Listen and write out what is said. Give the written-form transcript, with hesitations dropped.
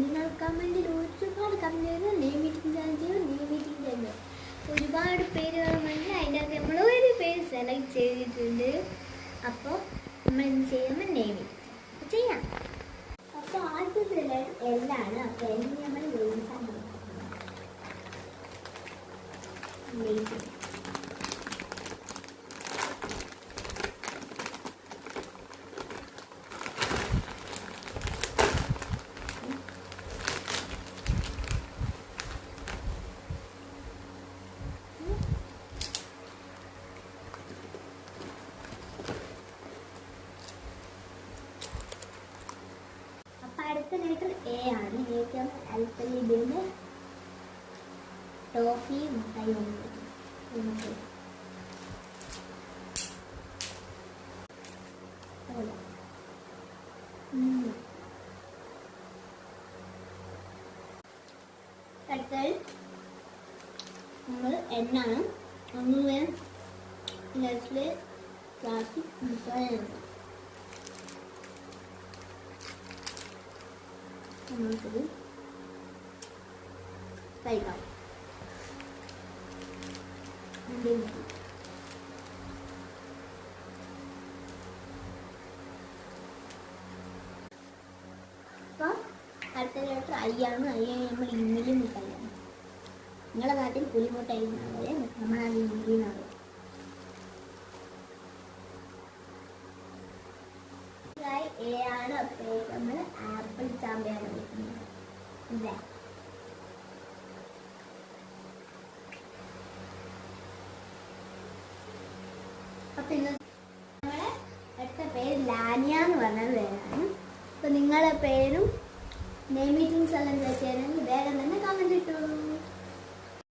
നിങ്ങൾ കമൻറ്റിൽ ഒരുപാട് കമൻറ്റ് ചെയ്ത് നെയിം മീറ്റിംഗ് ചാനൽ ചെയ്യും, നെയിം മീറ്റിംഗ് ചാനൽ ഒരുപാട് പേരുകൾ വന്ന് അതിനകത്ത് നമ്മൾ ഒരു പേര് സെലക്ട് ചെയ്തിട്ടുണ്ട്. അപ്പോൾ നമ്മൾ എന്ത് ചെയ്യുമ്പോൾ നെയിം മീറ്റിംഗ് ചെയ്യാം. അപ്പോൾ ആദ്യത്തെ എല്ലാണ്. അപ്പോൾ എല്ലാം നമ്മൾ ലേസാണ് ലേസ്. അടുത്ത ലെറ്റർ എ ആണ്. ഏറ്റവും അൽപ്പലിബിന്റെ ടോഫി മുട്ടായി നമുക്ക് അടുത്തത് നമ്മൾ എണ്ണാണ്. ഒന്ന് നെസ്ലെ ക്ലാസിക് മുട്ടായാണ്. നമുക്കത് കഴിക്കാം. അപ്പം അടുത്ത ലെറ്റർ ഐ ആണ്. ഐ നമ്മൾ ഇംഗ്ലീഷ് മുട്ടായാണ്. നിങ്ങളുടെ നാട്ടിൽ പുലിമുട്ടായി എന്നാണ്, നമ്മുടെ നാട്ടിൽ ഇംഗ്ലീഷ് എന്നാണ്. എ ആണ്. അപ്പോൾ നമ്മൾ ആപ്പിൾ ചാമ്പയാണ് വിളിക്കുന്നത്. ഇല്ലേ? അപ്പം ഇന്ന് നമ്മളെ അടുത്ത പേര് ലാനിയ എന്ന് പറഞ്ഞ പേരാണ്. അപ്പം നിങ്ങളുടെ പേരും നെയിം മീറ്റിംഗ്സ് എല്ലാം ചേരുന്നെങ്കിൽ വേഗം തന്നെ കമന്റ്